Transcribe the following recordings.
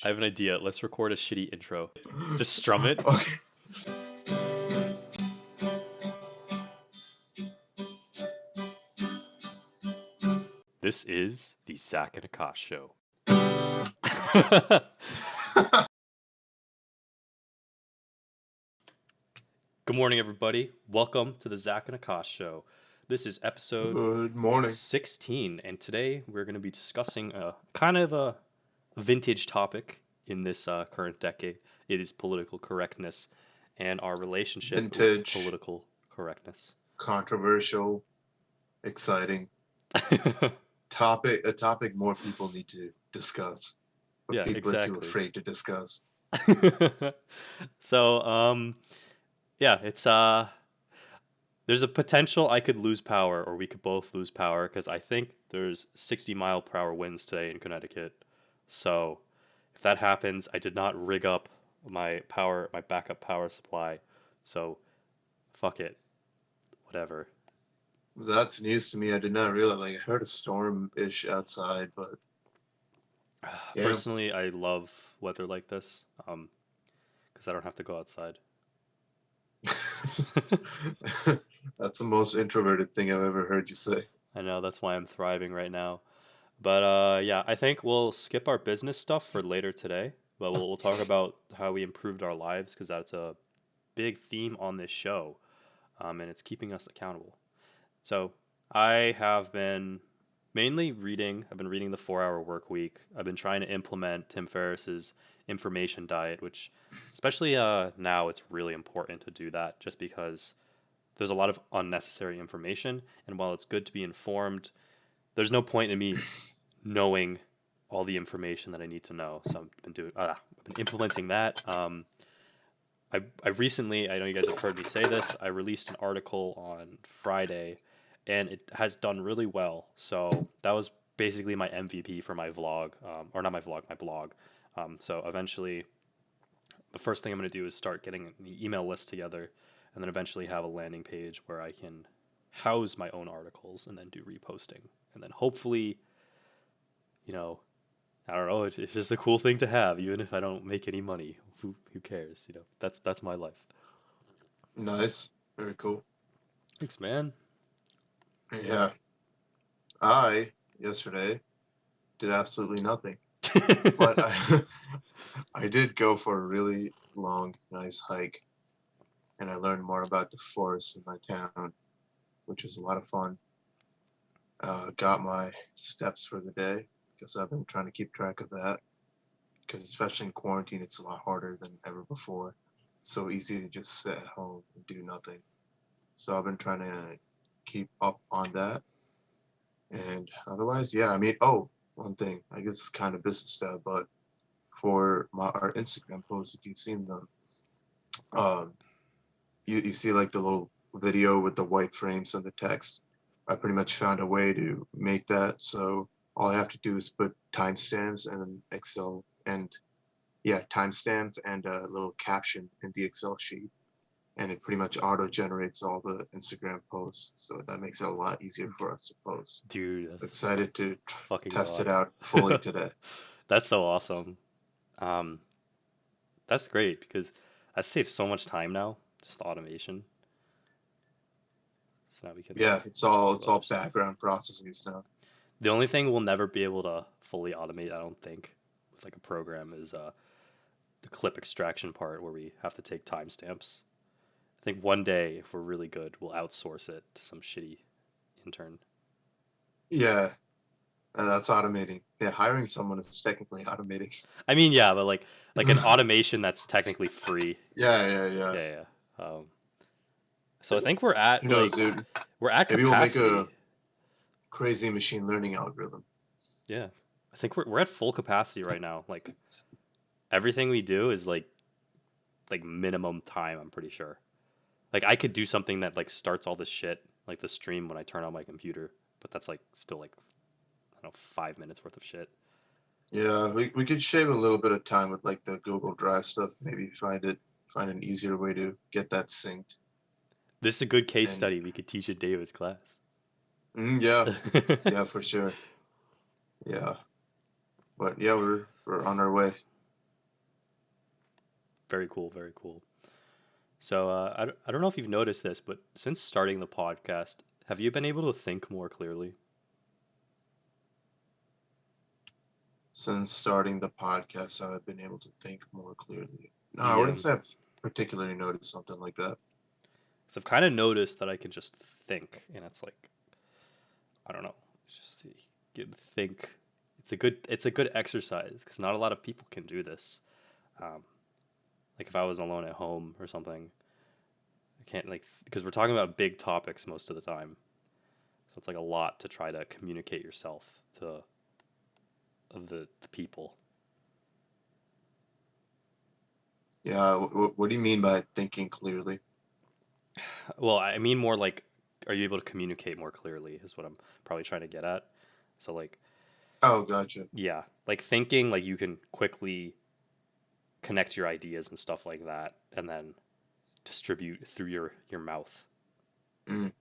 I have an idea. Let's record a shitty intro. Just strum it. Okay. This is the Zach and Aakash show. Good morning, everybody. Welcome to the Zach and Aakash show. This is episode Good morning. 16, and today we're going to be discussing a kind of a vintage topic in this current decade. It is political correctness and our relationship with Vintage, political correctness. controversial, exciting topic. A topic more people need to discuss, but Yeah, people are too exactly. afraid to discuss. So, yeah, it's there's a potential I could lose power or we could both lose power because I think there's 60-mile-per-hour winds today in Connecticut. So, if that happens, I did not rig up my backup power supply. So, fuck it. Whatever. That's news to me. I did not realize. Like, I heard a storm-ish outside, but yeah, Personally, I love weather like this because I don't have to go outside. that's the most introverted thing I've ever heard you say. I know, that's why I'm thriving right now. But yeah, I think we'll skip our business stuff for later today. But we'll talk about how we improved our lives because that's a big theme on this show, and it's keeping us accountable. So I have been mainly reading. I've been reading the 4 Hour Work Week. I've been trying to implement Tim Ferriss's information diet, which, especially now, it's really important to do that just because there's a lot of unnecessary information. And while it's good to be informed, there's no point in me knowing all the information that I need to know. So I've been implementing that. I recently, I know you guys have heard me say this, I released an article on Friday and it has done really well. So that was basically my MVP for my vlog, or not my vlog, my blog. So eventually, the first thing I'm going to do is start getting the email list together and then eventually have a landing page where I can house my own articles and then do reposting. And then hopefully, you know, I don't know. It's just a cool thing to have, even if I don't make any money. Who cares? You know, that's my life. Nice, very cool. Thanks, man. Yeah, I yesterday did absolutely nothing, but I did go for a really long, nice hike, and I learned more about the forest in my town, which was a lot of fun. Got my steps for the day because I've been trying to keep track of that. Because especially in quarantine, it's a lot harder than ever before. It's so easy to just sit at home and do nothing. So I've been trying to keep up on that. And otherwise, yeah, I mean, oh, one thing, I guess it's kind of business stuff, but for our Instagram posts, if you've seen them, um, you see like the little video with the white frames and the text. I pretty much found a way to make that so all I have to do is put timestamps and Excel and timestamps and a little caption in the Excel sheet, and it pretty much auto generates all the Instagram posts. So that makes it a lot easier for us to post. Dude, So that's excited to fucking test it god. out fully today. That's so awesome. Um, that's great because that saves so much time now. Just automation. So now we can Yeah, it's do all other stuff. background processing stuff. The only thing we'll never be able to fully automate, I don't think, with like a program is the clip extraction part where we have to take timestamps. I think one day, if we're really good, we'll outsource it to some shitty intern. Yeah, that's automating. Yeah, hiring someone is technically automating. I mean, yeah, but like an automation that's technically free. Yeah. Yeah, yeah. So I think we're at Who knows, dude? we're at Maybe we'll make a capacity. crazy machine learning algorithm. Yeah, I think we're at full capacity right now. Like everything we do is like minimum time. I'm pretty sure. Like I could do something that like starts all this shit, like the stream when I turn on my computer, but that's like still like I don't know 5 minutes worth of shit. Yeah, we could shave a little bit of time with like the Google Drive stuff. Maybe find an easier way to get that synced. This is a good case And study we could teach in David's class. yeah, for sure. Yeah, but yeah, we're on our way. Very cool. Very cool. So I don't know if you've noticed this, but since starting the podcast, have you been able to think more clearly? Since starting the podcast, I've been able to think more clearly. No, I Yeah. wouldn't say I've particularly noticed something like that. So I've kind of noticed that I can just think, and it's like I don't know, just think. It's a good exercise because not a lot of people can do this. Um, like if I was alone at home or something, I can't like because we're talking about big topics most of the time, so it's like a lot to try to communicate yourself to the people. Yeah, what do you mean by thinking clearly? Well, I mean more like, are you able to communicate more clearly? Is what I'm probably trying to get at. So like, Oh, gotcha. yeah, like thinking like you can quickly connect your ideas and stuff like that, and then distribute through your mouth. Mm.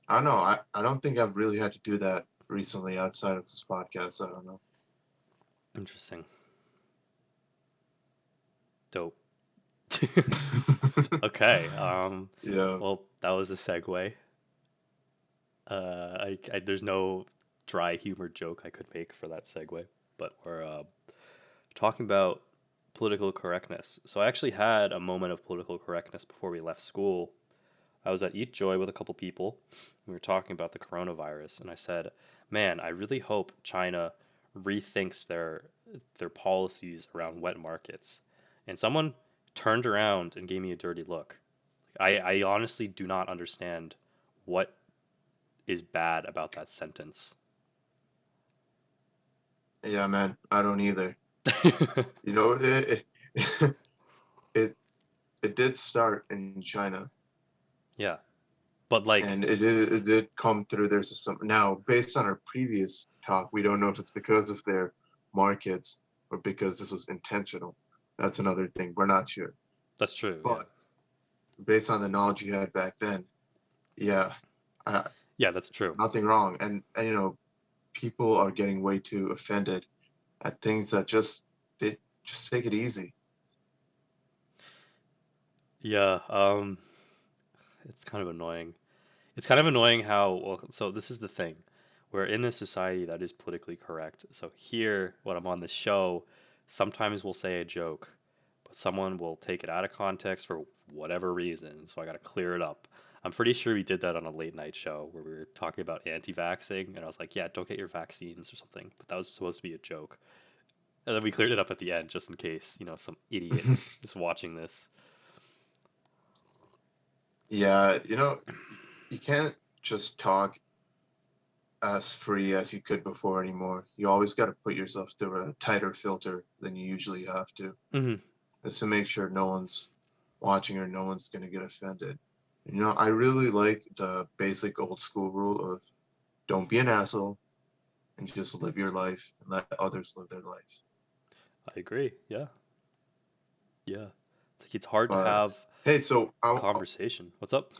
I don't know. I don't think I've really had to do that recently outside of this podcast. I don't know. Interesting. Dope. Okay. Yeah. Well, that was a segue. There's no dry humor joke I could make for that segue, but we're talking about political correctness. So I actually had a moment of political correctness before we left school. I was at Eat Joy with a couple people. We were talking about the coronavirus, and I said, "Man, I really hope China rethinks their policies around wet markets." And someone turned around and gave me a dirty look. I honestly do not understand what is bad about that sentence. Yeah, man. I don't either. You know, it it did start in China, Yeah, but like, and it did come through their system. Now, based on our previous talk, we don't know if it's because of their markets or because this was intentional. That's another thing. We're not sure. that's true. Yeah, But based on the knowledge you had back then, yeah, uh, yeah, that's true. nothing wrong. And people are getting way too offended at things that they just take it easy. Yeah, it's kind of annoying. It's kind of annoying how, well, so this is the thing. We're in a society that is politically correct. So here, when I'm on the show, sometimes we'll say a joke, but someone will take it out of context for whatever reason. So I got to clear it up. I'm pretty sure we did that on a late night show where we were talking about anti-vaxxing, and I was like, "Yeah, don't get your vaccines or something." But that was supposed to be a joke, and then we cleared it up at the end just in case, some idiot is watching this. Yeah, you can't just talk as free as you could before anymore. You always got to put yourself through a tighter filter than you usually have to, Hmm. just to make sure no one's watching or no one's going to get offended. I really like the basic old school rule of don't be an asshole and just live your life and let others live their life. I agree. Yeah, yeah. It's hard to But have hey, so conversation. What's up?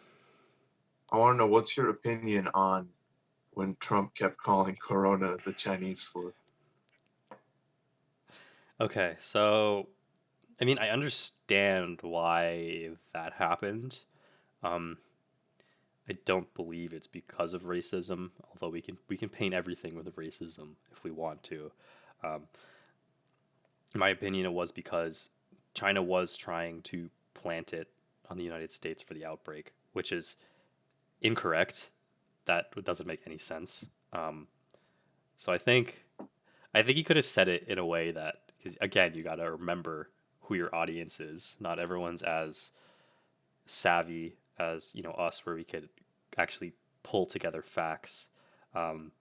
I want to know what's your opinion on when Trump kept calling Corona the Chinese flu? Okay, so I mean, I understand why that happened. Um, I don't believe it's because of racism, although we can paint everything with racism if we want to. Um, in my opinion, it was because China was trying to plant it on the United States for the outbreak, which is incorrect. That doesn't make any sense. So I think he could have said it in a way that, because again, you got to remember who your audience is. Not everyone's as savvy as us, where we could actually pull together facts. Um,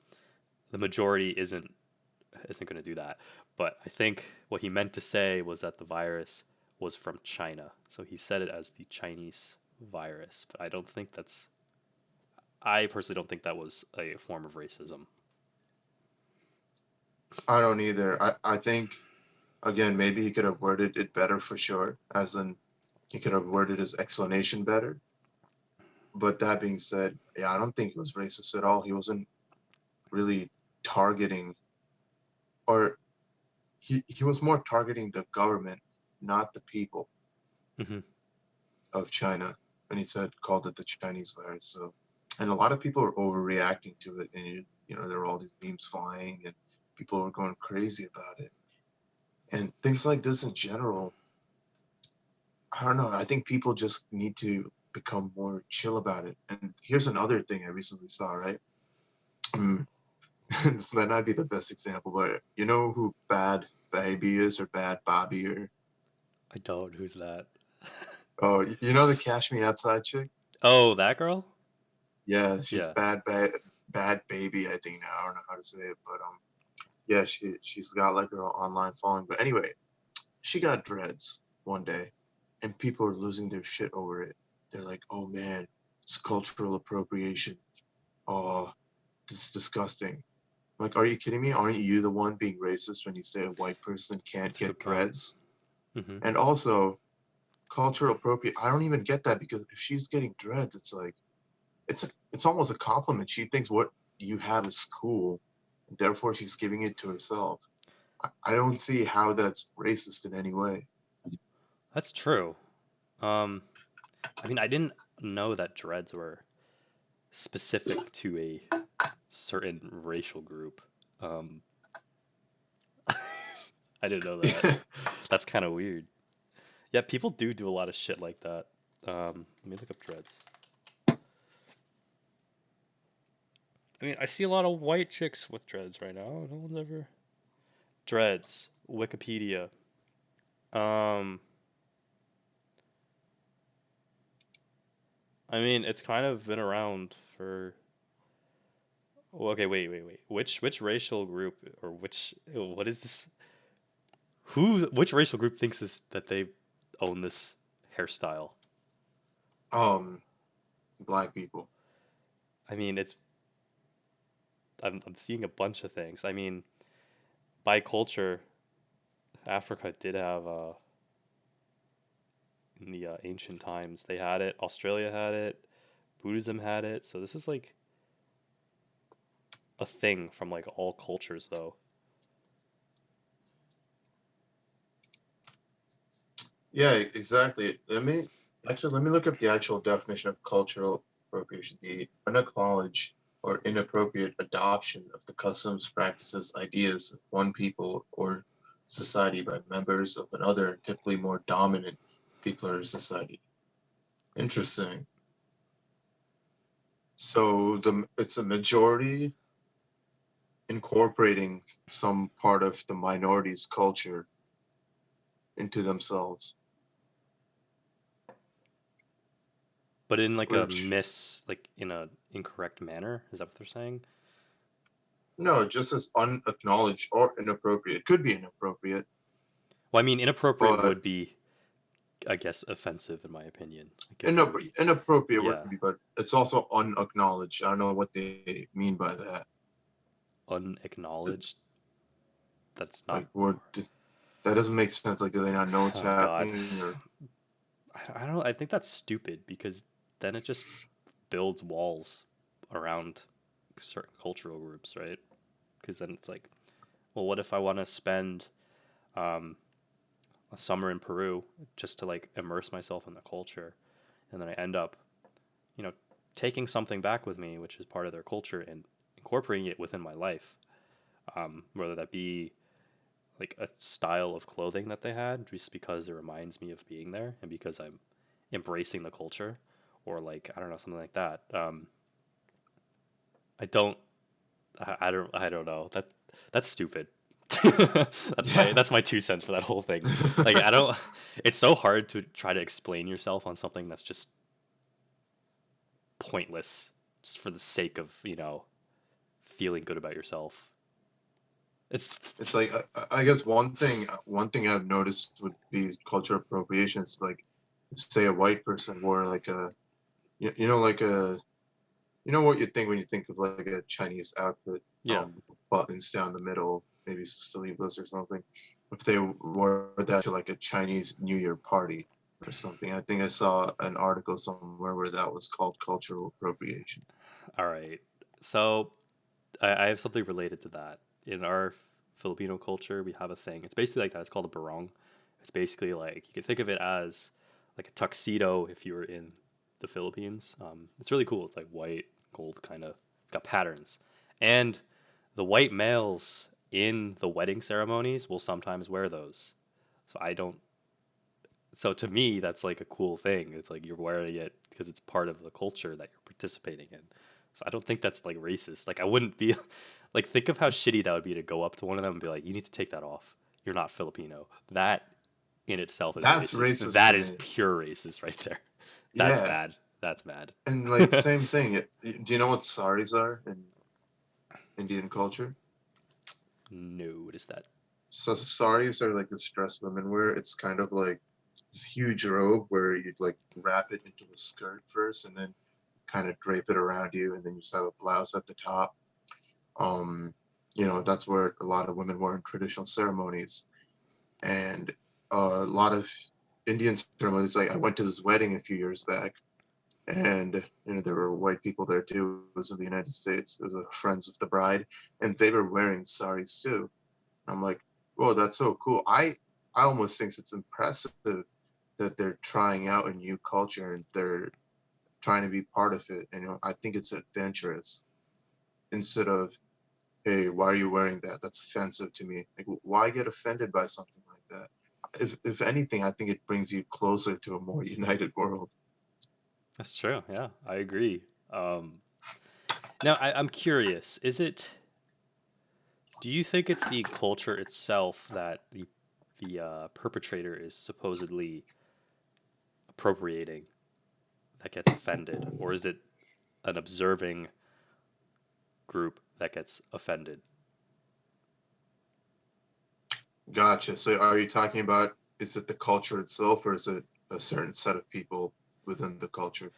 the majority isn't going to do that. But I think what he meant to say was that the virus was from China, so he said it as the Chinese virus. But I personally don't think that was a form of racism. I don't either. I think, again, maybe he could have worded it better for sure, as in he could have worded his explanation better. But that being said, yeah, I don't think it was racist at all. He wasn't really targeting, or he was more targeting the government, not the people. Hmm. of China, and he said called it the Chinese virus. So, and a lot of people are overreacting to it, and there are all these memes flying, and people are going crazy about it, and things like this in general. I don't know. I think people just need to become more chill about it. And here's another thing I recently saw. Right, this might not be the best example, but you know who Bad Baby is or Bad Bobby or I don't. Who's that? oh, you know the Cash Me Outside chick? Oh, that girl? Yeah, she's Yeah. bad baby. I think now I don't know how to say it, but yeah, she's got like her online following. But anyway, she got dreads one day, and people are losing their shit over it. They're like, "Oh man, it's cultural appropriation. Oh, this is disgusting." Like, are you kidding me? Aren't you the one being racist when you say a white person can't That's a get good point. dreads? Hmm. And also, cultural appropriate. I don't even get that because if she's getting dreads, it's like it's almost a compliment. She thinks what you have is cool, and therefore she's giving it to herself. I don't see how that's racist in any way. That's true. Um, I mean, I didn't know that dreads were specific to a certain racial group. Um, I didn't know that. That's kind of weird. Yeah, people do a lot of shit like that. Let me look up dreads. I mean, I see a lot of white chicks with dreads right now. No one's ever dreads. Wikipedia. Um, I mean, it's kind of been around for. Well, okay, wait. Which racial group or which what is this? Which racial group thinks that they own this hairstyle? um, Black people. I mean, I'm seeing a bunch of things. I mean, by culture, Africa did have in the ancient times they had it. Australia had it. Buddhism had it. So this is like a thing from like all cultures, though. Yeah, exactly. Let me look up the actual definition of cultural appropriation. The unacknowledged or inappropriate adoption of the customs, practices, ideas of one people or society by members of another, typically more dominant people or society. Interesting. So it's a majority incorporating some part of the minority's culture into themselves, But in like a which like in a incorrect manner. Is that what they're saying? no, just as unacknowledged or inappropriate. It could be inappropriate, Well, I mean, inappropriate but would be, I guess, offensive in my opinion. Like if you're, inappropriate would yeah, be, but it's also unacknowledged. I don't know what they mean by that. unacknowledged. That's not. Like, that doesn't make sense. Like, do they not know what's Oh God, happening? Or I don't know. I think that's stupid because then it just builds walls around certain cultural groups, right? Because then it's like, well, what if I want to spend um, a summer in Peru just to like immerse myself in the culture, and then I end up, you know, taking something back with me, which is part of their culture, and incorporating it within my life, whether that be like a style of clothing that they had, just because it reminds me of being there and because I'm embracing the culture, or like I don't know something like that. I don't I don't know that's stupid. yeah, That's my 2 cents for that whole thing. Like I don't. It's so hard to try to explain yourself on something that's just pointless, just for the sake of feeling good about yourself. It's it's like I guess one thing I've noticed would be cultural appropriation. It's like, say a white person wore like like what you think when you think of like a Chinese outfit, yeah. buttons down the middle, maybe sleeveless or something. If they wore that to like a Chinese New Year party or something, I think I saw an article somewhere where that was called cultural appropriation. All right. So I have something related to that. In our Filipino culture, we have a thing. It's basically like that. It's called a barong. It's basically like you can think of it as like a tuxedo if you were in the Philippines. It's really cool. It's like white, gold kind of. It's got patterns, and the white males in the wedding ceremonies will sometimes wear those. So I don't. So to me, that's like a cool thing. It's like you're wearing it because it's part of the culture that you're participating in. So I don't think that's like racist. Like I wouldn't be like think of how shitty that would be to go up to one of them and be like, "You need to take that off. You're not Filipino." That in itself is That's racist. racist to That is me. pure racist right there. That's Yeah, bad. That's bad. and like same thing. Do you know what saris are in Indian culture? No, what is that? So saris are like this dress women wear. It's kind of like this huge robe where you'd like wrap it into a skirt first, and then kind of drape it around you, and then you just have a blouse at the top. Um, that's where a lot of women wear in traditional ceremonies, and a lot of Indian ceremonies. Like I went to this wedding a few years back, and there were white people there too. It was in the United States. It was friends of the bride, and they were wearing saris too. I'm like, whoa, that's so cool. I almost think it's impressive that they're trying out a new culture and they're trying to be part of it. And I think it's adventurous instead of, hey, why are you wearing that? That's offensive to me. Like, why get offended by something like that? If anything, I think it brings you closer to a more united world. That's true. Yeah, I agree. Um, Now I'm curious. Is it? Do you think it's the culture itself that the perpetrator is supposedly appropriating that gets offended, or is it an observing group that gets offended? Gotcha. So are you talking about, is it the culture itself or is it a certain set of people within the culture?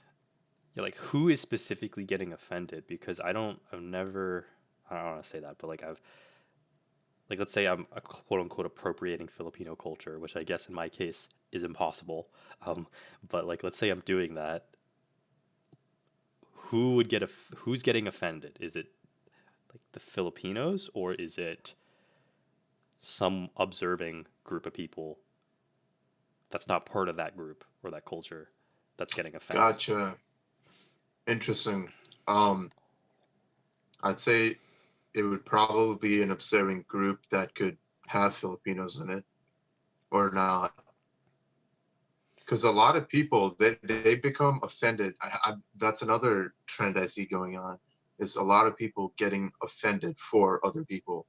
Yeah, like who is specifically getting offended? Because I've never, I don't want to say that, but like let's say I'm a quote unquote appropriating Filipino culture, which I guess in my case is impossible. Um, but like let's say I'm doing that, who's getting offended? Is it like the Filipinos or is it some observing group of people that's not part of that group or that culture that's getting offended? Gotcha. Interesting. Um, I'd say it would probably be an observing group that could have Filipinos in it or not. Because a lot of people they become offended. That's another trend I see going on. Is a lot of people getting offended for other people.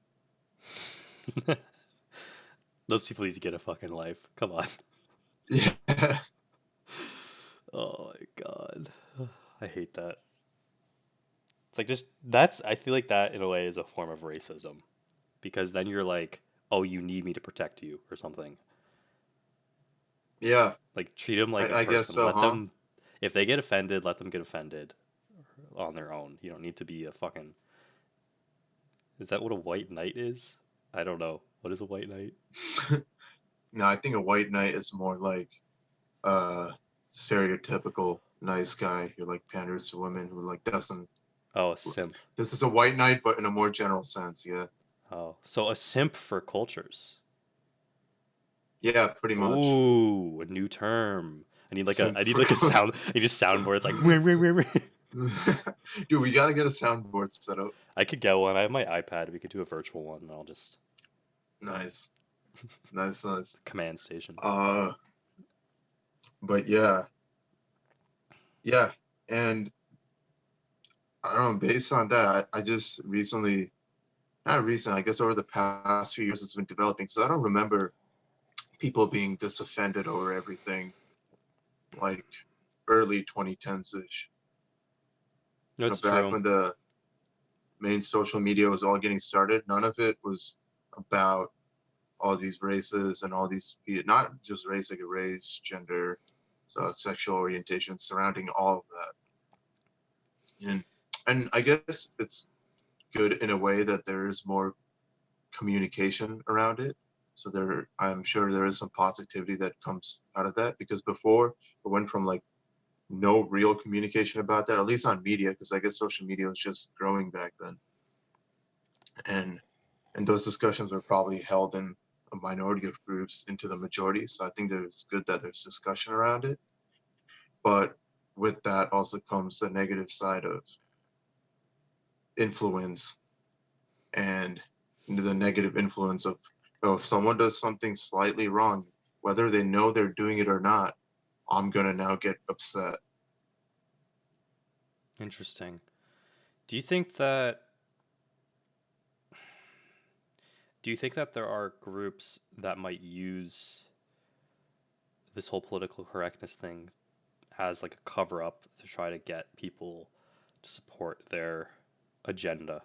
Those people need to get a fucking life. Come on. Yeah, Oh my god. I hate that. It's like just that's I feel like that in a way is a form of racism because then you're like, "Oh, you need me to protect you" or something. yeah. Like treat them like a I guess person. so, Let huh? them if they get offended, let them get offended on their own. You don't need to be a fucking Is that what a white knight is? I don't know. What is a white knight? No, I think a white knight is more like uh stereotypical nice guy who like panders to women who like doesn't. Oh, a simp. This is a white knight, but in a more general sense. Yeah, Oh, so a simp for cultures. yeah, pretty much. Ooh, a new term. Simp I need for like a culture. sound I need a soundboard. It's like "Wah, wah, wah, wah." Dude, we gotta get a soundboard set up. I could get one. I have my iPad. We could do a virtual one and I'll just Nice, nice, nice. command station. Uh, but yeah, yeah, and I don't know. Based on that, I just recently, not recent, I guess over the past few years, it's been developing. Because I don't remember people being this offended over everything like early 2010s ish. That's Back true. when the main social media was all getting started, none of it was about all these races and all these, not just race, like race, gender, so sexual orientation surrounding all of that. And I guess it's good in a way that there is more communication around it. So I'm sure there is some positivity that comes out of that, because before it went from like no real communication about that, at least on media, because I guess social media was just growing back then, and those discussions were probably held in a minority of groups into the majority. So I think that it's good that there's discussion around it. But with that also comes the negative side of influence and the negative influence of, if someone does something slightly wrong, whether they know they're doing it or not, I'm gonna now get upset. Interesting. Do you think that do you think that there are groups that might use this whole political correctness thing as like a cover up to try to get people to support their agenda?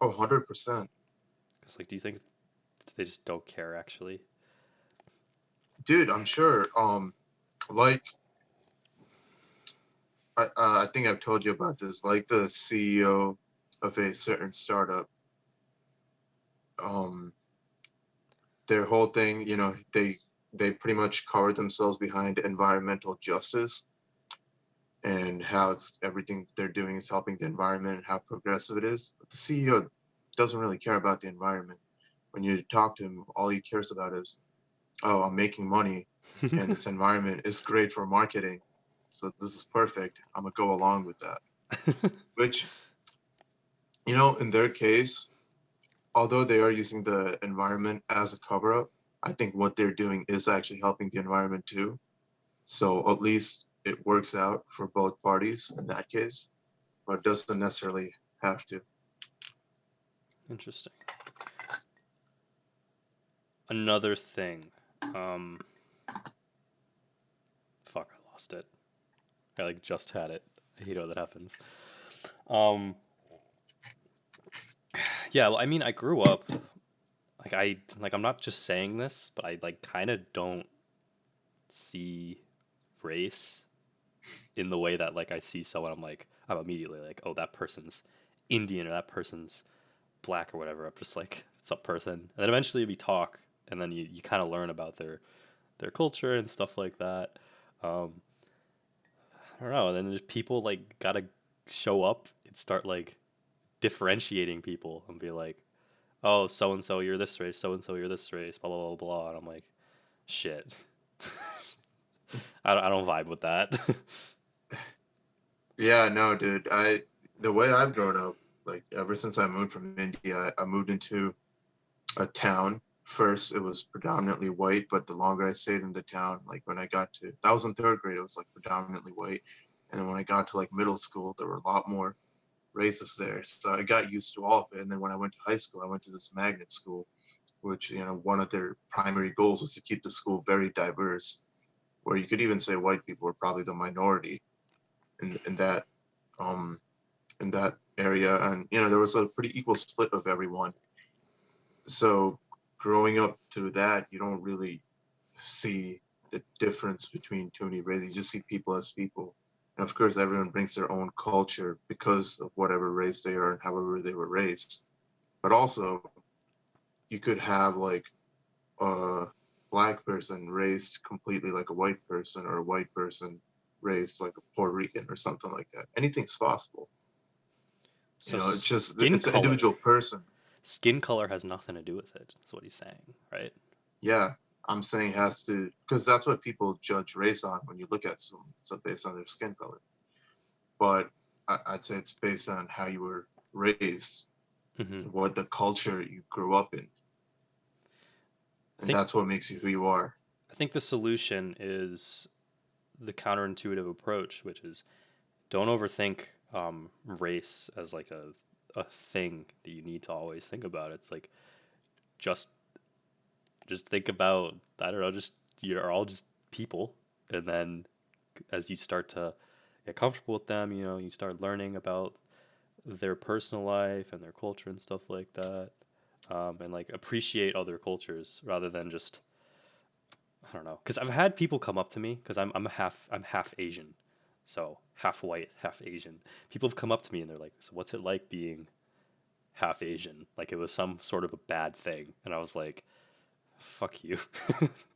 Oh, 100%. Because like, do you think they just don't care actually? Dude, I'm sure. Like I think I've told you about this. Like the CEO of a certain startup, um, their whole thing, they pretty much covered themselves behind environmental justice and how it's everything they're doing is helping the environment and how progressive it is. But the CEO doesn't really care about the environment. When you talk to him, all he cares about is, oh, I'm making money and this environment is great for marketing. So this is perfect. I'm gonna go along with that. Which, in their case, although they are using the environment as a cover up, I think what they're doing is actually helping the environment too. So at least it works out for both parties in that case, but it doesn't necessarily have to. Interesting. Another thing. Um, fuck, I lost it. I like just had it. I hate when that happens. Um, yeah, well, I mean, I grew up I'm not just saying this, but I like kind of don't see race in the way that like I see someone. I'm immediately like, oh, that person's Indian or that person's black or whatever. I'm just like, it's a person, and then eventually we talk, and then you kind of learn about their culture and stuff like that. Um, I don't know. And then just people like gotta show up and start like differentiating people and be like, oh, so and so you're this race, so and so you're this race, blah blah blah blah. And I'm like, shit. I don't vibe with that. Yeah, no, dude. The way I've grown up, like ever since I moved from India, I moved into a town. First, it was predominantly white, but the longer I stayed in the town, like when I got to, that was in third grade, it was like predominantly white. And then when I got to like middle school, there were a lot more races there. So I got used to all of it. And then when I went to high school, I went to this magnet school, which, one of their primary goals was to keep the school very diverse, where you could even say white people were probably the minority in that um in that area. And there was a pretty equal split of everyone. So growing up through that, you don't really see the difference between too many races. You just see people as people. And of course, everyone brings their own culture because of whatever race they are and however they were raised. But also, you could have like a black person raised completely like a white person, or a white person raised like a Puerto Rican or something like that. Anything's possible. So It's just skin it's an individual color, person. skin color has nothing to do with it. That's what he's saying, right? Yeah, I'm saying has to, because that's what people judge race on when you look at someone. So based on their skin color. But I'd say it's based on how you were raised, Hmm. what the culture you grew up in, I and think that's what makes you who you are. I think the solution is the counterintuitive approach, which is don't overthink race as like a thing that you need to always think about. It's like just just think about, I don't know, just you're all just people, and then as you start to get comfortable with them, you start learning about their personal life and their culture and stuff like that, and like appreciate other cultures rather than just, I don't know, because I've had people come up to me because I'm half Asian, so half white, half Asian. People have come up to me and they're like, "So what's it like being half Asian?" Like it was some sort of a bad thing, and I was like, "Fuck you."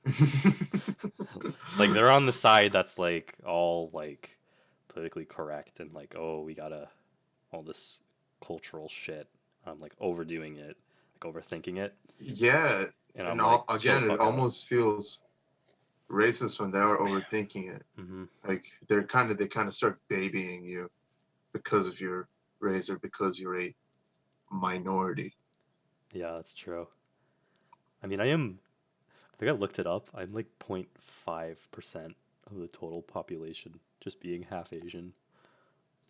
It's like they're on the side that's like all like politically correct and like, oh, we gotta all this cultural shit. I'm like overdoing it. Like overthinking it, Yeah, and I'm and like, chill the again, it fuck out. almost feels racist when they're overthinking it. Hmm. Like they kind of start babying you because of your race or because you're a minority. Yeah, that's true. I mean, I think I looked it up. I'm like 0.5% of the total population, just being half Asian.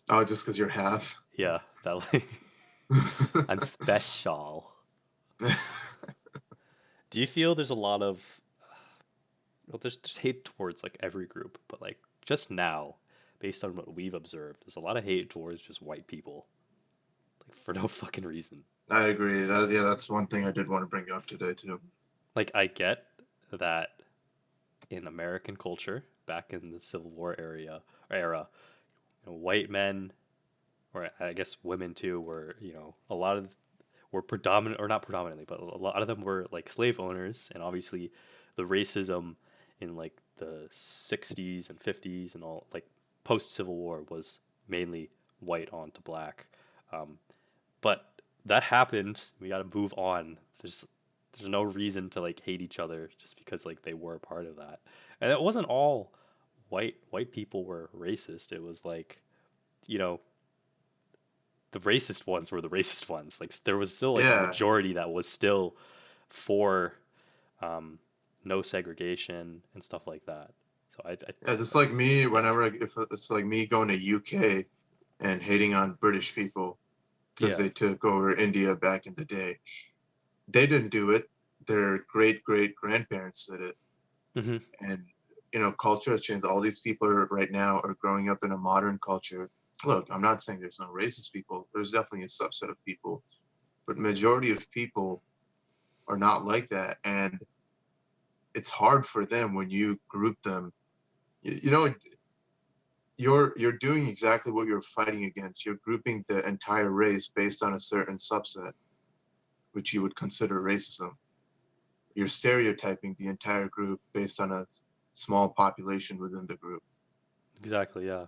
Oh, just because you're half. Yeah, that like I'm special. Do you feel there's a lot of well, there's hate towards like every group, but like just now, based on what we've observed, there's a lot of hate towards just white people, like for no fucking reason. I agree. Yeah, that's one thing I did want to bring up today too. Like I get that in American culture, back in the Civil War era, white men or I guess women too were a lot of were predominant or not predominantly, but a lot of them were like slave owners, and obviously the racism in like the 60s and 50s and all like post Civil War was mainly white on to black. Um, but that happened. We got to move on. There's no reason to like hate each other just because like they were a part of that. And it wasn't all white people were racist. It was like, you know, the racist ones were the racist ones. Like there was still like a Yeah, majority that was still for um, no segregation and stuff like that. So yeah. Just like me, whenever if it's like me going to UK and hating on British people because yeah. they took over India back in the day. They didn't do it. Their great grandparents did it, Hmm. and culture has changed. All these people right now are growing up in a modern culture. Look, I'm not saying there's no racist people. There's definitely a subset of people, but majority of people are not like that, and it's hard for them when you group them. You're doing exactly what you're fighting against. You're grouping the entire race based on a certain subset, which you would consider racism. You're stereotyping the entire group based on a small population within the group. Exactly. Yeah.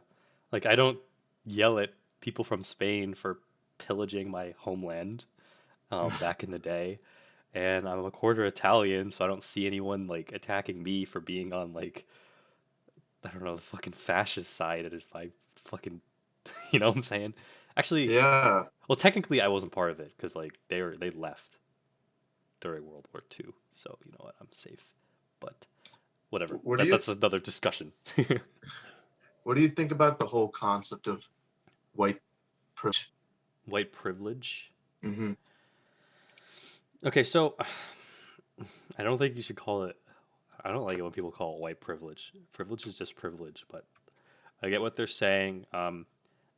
Like I don't yell at people from Spain for pillaging my homeland back in the day, and I'm a quarter Italian, so I don't see anyone like attacking me for being on like I don't know the fucking fascist side. And if I fucking you know what I'm saying? Actually, Yeah. well, technically I wasn't part of it because like they left during World War II, so you know what, I'm safe. But whatever. What do That you that's another discussion. what do you think about the whole concept of white privilege? White privilege. Hmm. Okay, so I don't think you should call it. I don't like it when people call it white privilege. Privilege is just privilege, but I get what they're saying.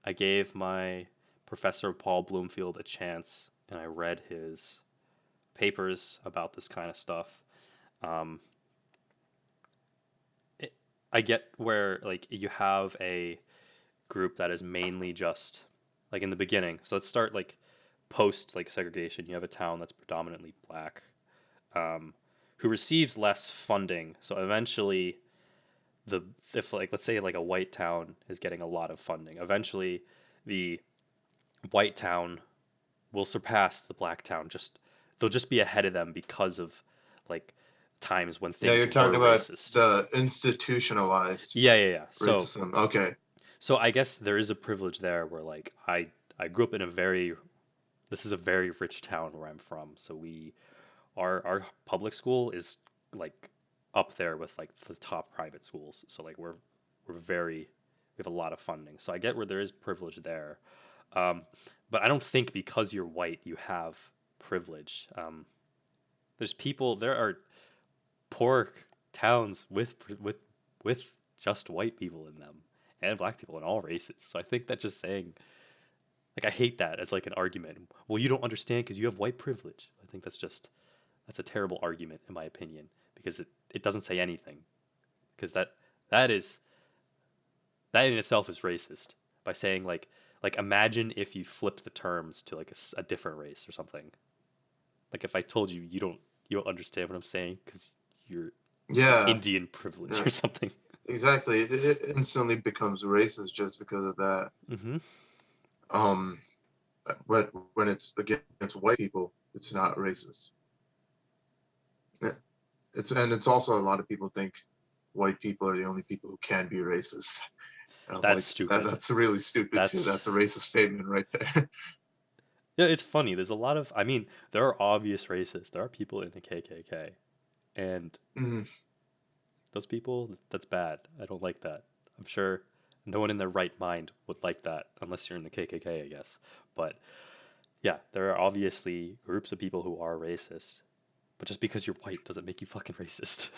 I gave my professor Paul Bloomfield a chance, and I read his papers about this kind of stuff. Um, it, I get where like you have a group that is mainly just like in the beginning. So let's start like post like segregation. You have a town that's predominantly black, um, who receives less funding. So eventually, the if like let's say like a white town is getting a lot of funding, eventually the white town will surpass the black town. Just they'll just be ahead of them because of like times when Yeah, things you're talking were about racist. the institutionalized Yeah. racism. Okay. So I guess there is a privilege there where like I grew up in a very this is a very rich town where I'm from. So our public school is like up there with like the top private schools. So like we have a lot of funding. So I get where there is privilege there. Um, but I don't think because you're white you have privilege. There are poor towns with just white people in them and black people and all races. So I think that just saying like I hate that as like an argument. Well, you don't understand because you have white privilege. I think that's a terrible argument in my opinion because it doesn't say anything because that is that in itself is racist by saying like imagine if you flipped the terms to like a different race or something. Like if I told you you don't understand what I'm saying because you're Yeah. Indian privilege Yeah. or something. Exactly. It instantly becomes racist just because of that. Hmm. Um, but when it's against white people. it's not racist. Yeah, it's also a lot of people think white people are the only people who can be racist. And I'm That's like, stupid. that's really stupid too. That's That's a racist statement right there. yeah, it's funny. There's a lot of I mean, there are obvious racists. There are people in the KKK, and Mm, those people, that's bad. I don't like that. I'm sure no one in their right mind would like that unless you're in the KKK, I guess. But yeah, there are obviously groups of people who are racist. But just because you're white doesn't make you fucking racist.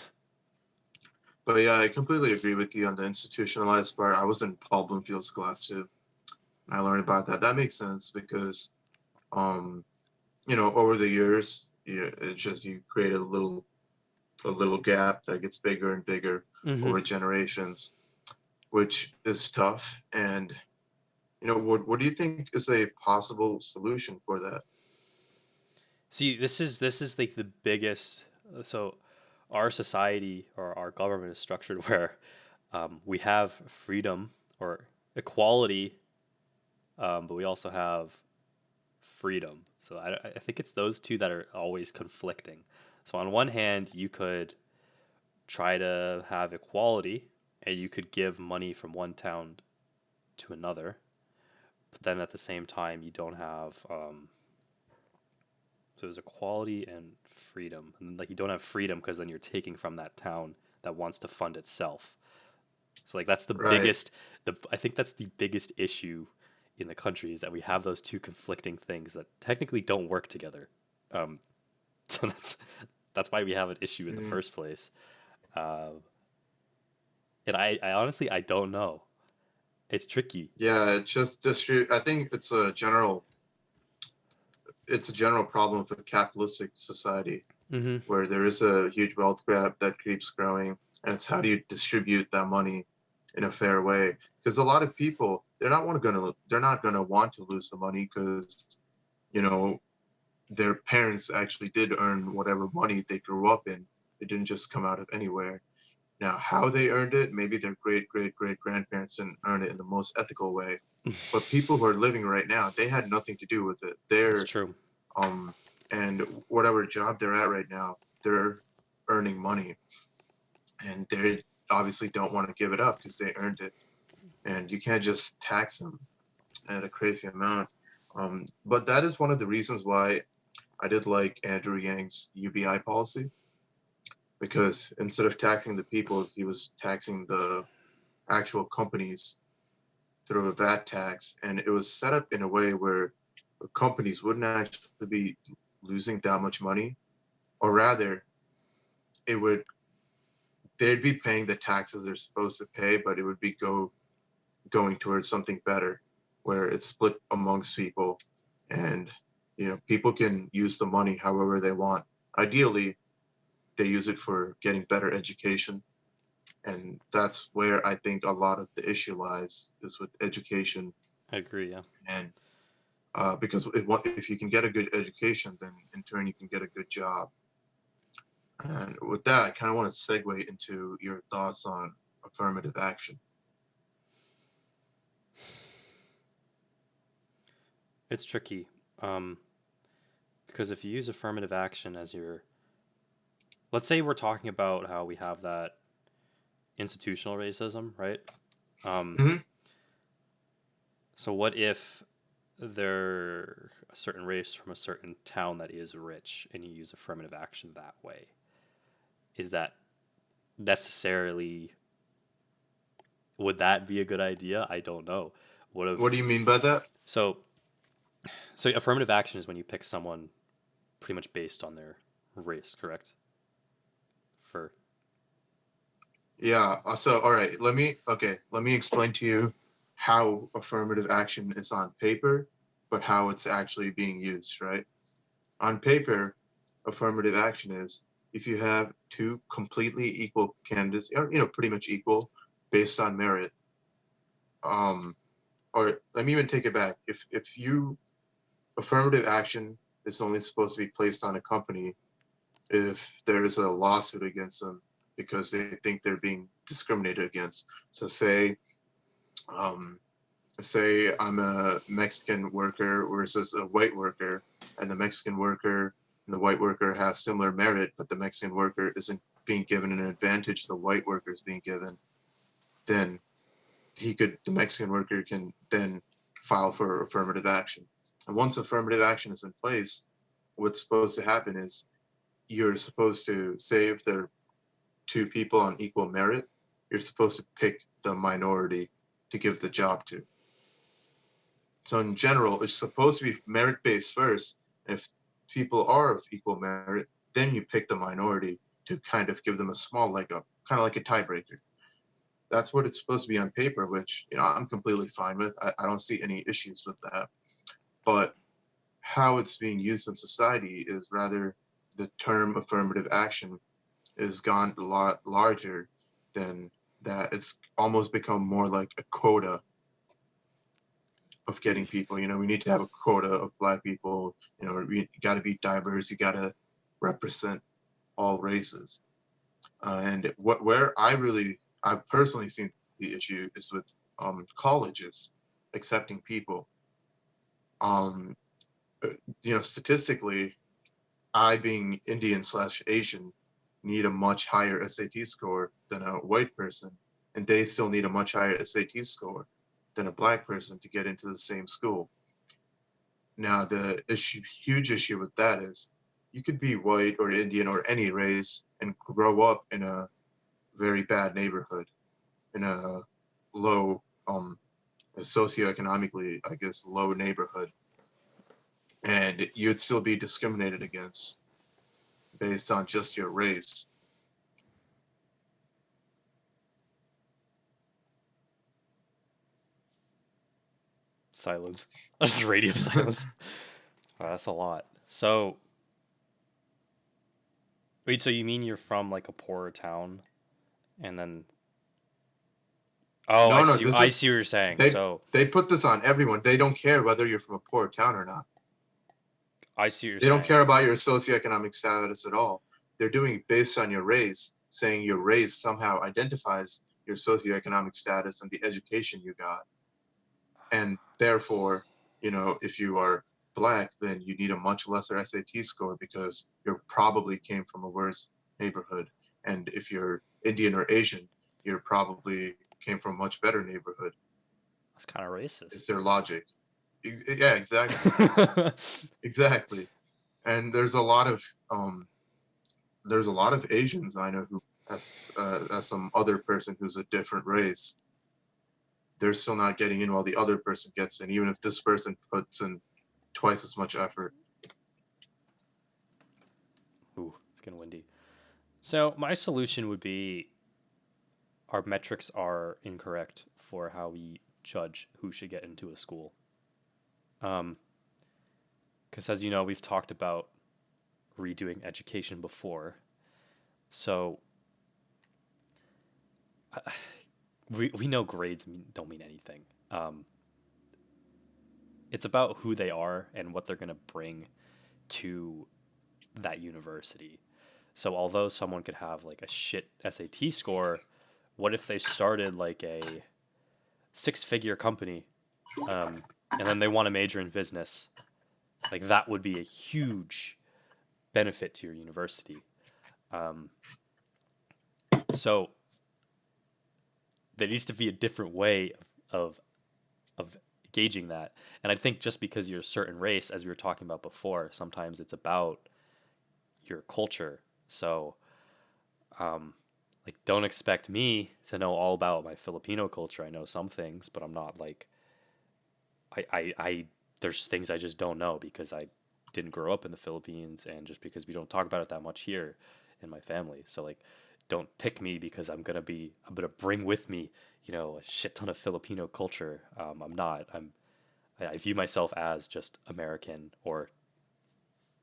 but yeah, I completely agree with you on the institutionalized part. I was in Paul Bloomfield's class too. I learned about that. That makes sense because, um, over the years, it's just you create a little gap that gets bigger and bigger hmm over generations, which is tough. And what do you think is a possible solution for that? See, this is like the biggest. So, our society or our government is structured where we have freedom or equality, but we also have freedom. So I think it's those two that are always conflicting. So on one hand, you could try to have equality, and you could give money from one town to another, but then at the same time, you don't have so there's equality and freedom, and like you don't have freedom because then you're taking from that town that wants to fund itself. So like that's the Right. biggest the I think that's the biggest issue in the country is that we have those two conflicting things that technically don't work together. Um, so that's why we have an issue in the Mm, first place. Uh, and I honestly I don't know. It's tricky. yeah, it just I think it's a general problem for capitalistic society hmm where there is a huge wealth grab that keeps growing, and it's how do you distribute that money in a fair way? Because a lot of people they're not gonna want to lose the money because you know their parents actually did earn whatever money they grew up in. It didn't just come out of anywhere. Now, how they earned it, maybe their great great great grandparents didn't earn it in the most ethical way. But people who are living right now, they had nothing to do with it. That's true. Um, and whatever job they're at right now, they're earning money, and they obviously don't want to give it up because they earned it. And you can't just tax them at a crazy amount. But that is one of the reasons why I did like Andrew Yang's UBI policy because instead of taxing the people, he was taxing the actual companies through a VAT tax, and it was set up in a way where the companies wouldn't actually be losing that much money, or rather, it would they'd be paying the taxes they're supposed to pay, but it would be going towards something better, where it's split amongst people, and people can use the money however they want. Ideally, they use it for getting better education, and that's where I think a lot of the issue lies is with education. I agree. Yeah. And because if you can get a good education, then in turn you can get a good job. And with that, I kind of want to segue into your thoughts on affirmative action. It's tricky. Um, because if you use affirmative action as your let's say we're talking about how we have that institutional racism, right? Um, Hmm. so what if they're a certain race from a certain town that is rich and you use affirmative action that way? Is that necessarily would that be a good idea? I don't know. Would have What do you mean by that? so so affirmative action is when you pick someone pretty much based on their race, correct? For Yeah. So, all right. Let me explain to you how affirmative action is on paper, but how it's actually being used, right? On paper, affirmative action is if you have two completely equal candidates, or pretty much equal based on merit. Um, or let me even take it back. If you affirmative action is only supposed to be placed on a company if there is a lawsuit against them because they think they're being discriminated against. So say um, say I'm a Mexican worker versus a white worker, and the Mexican worker and the white worker have similar merit, but the Mexican worker isn't being given an advantage the white worker is being given, then the Mexican worker can then file for affirmative action. And once affirmative action is in place, what's supposed to happen is you're supposed to say if there are two people on equal merit, you're supposed to pick the minority to give the job to. So in general, it's supposed to be merit based first. And if people are of equal merit, then you pick the minority to kind of give them a small leg up, kind of like a tiebreaker. That's what it's supposed to be on paper, which I'm completely fine with. I don't see any issues with that. But how it's being used in society is rather the term affirmative action is gone a lot larger than that. It's almost become more like a quota of getting people. We need to have a quota of black people. We got to be diverse. You got to represent all races. And where I've personally seen the issue is with colleges accepting people. Um, Statistically, I being Indian slash Asian need a much higher SAT score than a white person, and they still need a much higher SAT score than a black person to get into the same school. Now, huge issue with that is you could be white or Indian or any race and grow up in a very bad neighborhood, in a low, socioeconomically, I guess, low neighborhood, and you'd still be discriminated against based on just your race. Silence. Just radio silence. Wow, that's a lot. So, wait, so you mean you're from like a poorer town and then oh, No, no, I see what you're saying. they So, they put this on everyone. They don't care whether you're from a poor town or not. I see what you're They don't saying. care about your socioeconomic status at all. They're doing it based on your race, saying your race somehow identifies your socioeconomic status and the education you got. And therefore, if you are black, then you need a much lesser SAT score because you probably came from a worse neighborhood. And if you're Indian or Asian, you probably came from a much better neighborhood. That's kind of racist. It's their logic. Yeah, exactly. Exactly. And there's a lot of Asians I know who as some other person who's a different race, they're still not getting in while the other person gets in, even if this person puts in twice as much effort. Ooh, it's getting windy. So, my solution would be our metrics are incorrect for how we judge who should get into a school. Um, because as you know, we've talked about redoing education before. So, we know grades don't mean anything. It's about who they are and what they're going to bring to that university. So although someone could have like a shit SAT score, what if they started like a six-figure company, um, and then they want to major in business? Like that would be a huge benefit to your university. Um, so there needs to be a different way of gauging that. And I think just because you're a certain race, as we were talking about before, sometimes it's about your culture. So, um, like, don't expect me to know all about my Filipino culture. I know some things, but I'm not like I there's things I just don't know because I didn't grow up in the Philippines, and just because we don't talk about it that much here in my family. So like, don't pick me because I'm gonna bring with me, a shit ton of Filipino culture. I'm not. I view myself as just American or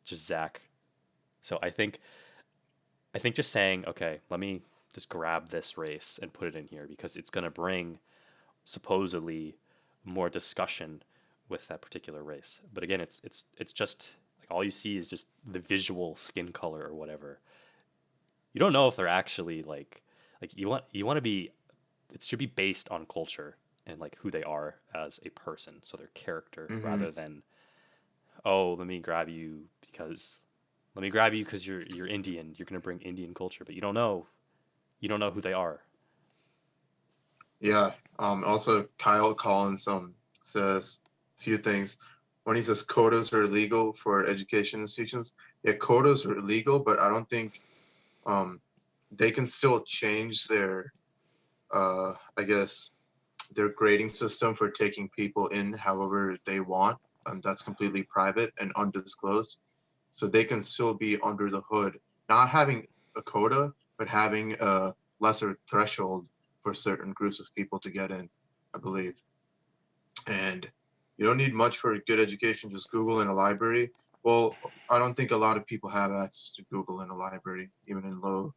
just Zach. So I think just saying, okay, let me just grab this race and put it in here because it's going to bring supposedly more discussion with that particular race. But again, it's just like all you see is just the visual skin color or whatever. You don't know if they're actually like you want to be it should be based on culture and like who they are as a person, so their character, Hmm. rather than, oh, let me grab you because you're Indian. You're gonna bring Indian culture, but you don't know who they are. Yeah. Also, Kyle Collins says a few things. When he says quotas are illegal for education institutions, yeah, quotas are illegal, but I don't think um they can still change their I guess their grading system for taking people in however they want. That's completely private and undisclosed. So they can still be under the hood, not having a quota, but having a lesser threshold for certain groups of people to get in, I believe. And you don't need much for a good education, just Google and a library. Well, I don't think a lot of people have access to Google in a library, even in low,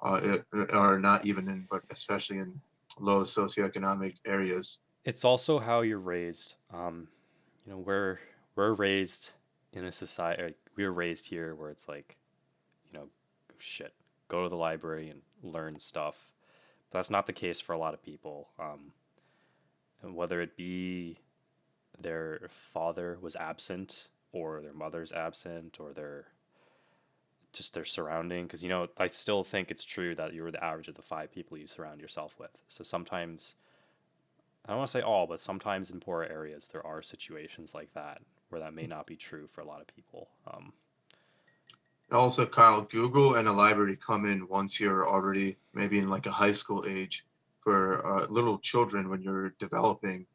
or not even in, but especially in low socioeconomic areas. It's also how you're raised. You know, we're raised in a society. Like, we were raised here where it's like, you know, shit, go to the library and learn stuff. But that's not the case for a lot of people. And whether it be their father was absent, or their mother's absent, or their surrounding. Because, you know, I still think it's true that you're the average of the five people you surround yourself with. So sometimes, I don't want to say all, but sometimes in poorer areas there are situations like that where that may not be true for a lot of people. Also, Kyle, Google and a library come in once you're already maybe in like a high school age. For little children, when you're developing,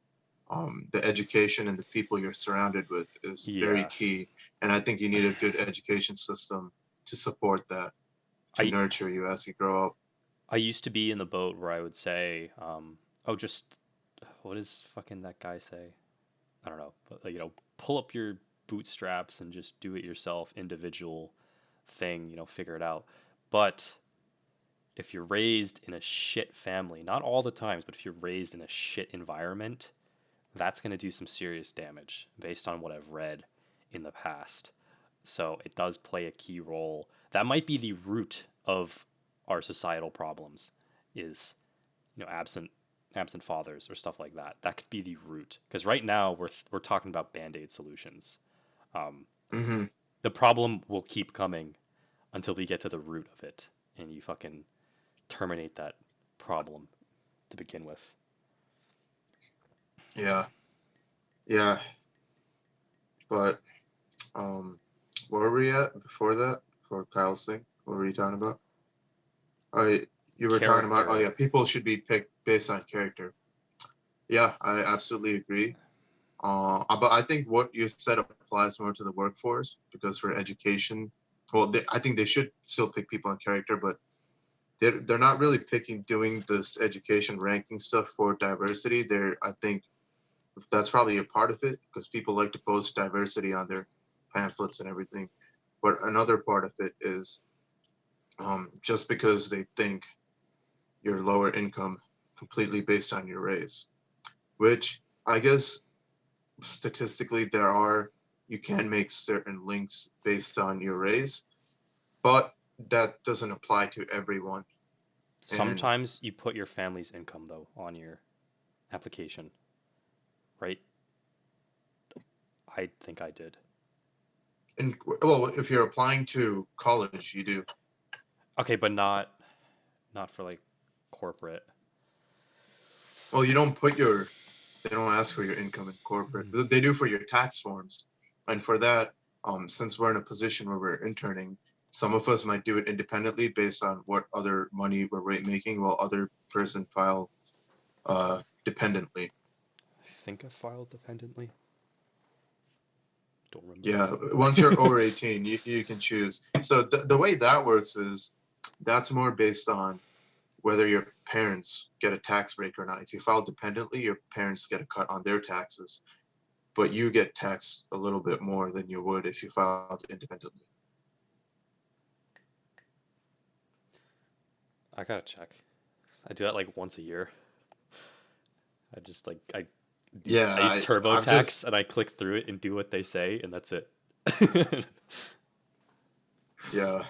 the education and the people you're surrounded with is very Yeah, key. And I think you need a good education system to support that, to I nurture you as you grow up. I used to be in the boat where I would say, oh, just what does fucking that guy say? I don't know, but like, you know, pull up your bootstraps and just do it yourself, individual thing, you know, figure it out. But if you're raised in a shit family, not all the times, but if you're raised in a shit environment, that's going to do some serious damage based on what I've read in the past. So it does play a key role. That might be the root of our societal problems is, you know, absent fathers or stuff like that. That could be the root. Because right now we're talking about band-aid solutions. Um, Hmm. the problem will keep coming until we get to the root of it, and you fucking terminate that problem to begin with. Yeah, yeah. But um, where were we at before that? Before Kyle's thing, what were you talking about? Oh, you were talking about, oh Character. yeah, people should be picked based on character. Yeah, I absolutely agree. But I think what you said applies more to the workforce because for education, well, I think they should still pick people on character, but they're not really picking doing this education ranking stuff for diversity. I think that's probably a part of it because people like to post diversity on their pamphlets and everything. But another part of it is just because they think you're lower income completely based on your race, which I guess statistically you can make certain links based on your race, but that doesn't apply to everyone. And Sometimes you put your family's income though on your application, right? I think I did. well, if you're applying to college, you do. Okay, but not for like corporate. Well, they don't ask for your income in corporate. Hmm. They do for your tax forms, and for that, since we're in a position where we're interning, some of us might do it independently based on what other money we're making, while other person file dependently. I think I filed dependently. Don't Yeah, once you're remember. over 18, you can choose. So the way that works is that's more based on whether your parents get a tax break or not. If you file dependently, your parents get a cut on their taxes, but you get taxed a little bit more than you would if you filed independently. I gotta check. I do that like once a year. I just like Yeah, I use I've TurboTax just and I click through it and do what they say and that's it. yeah.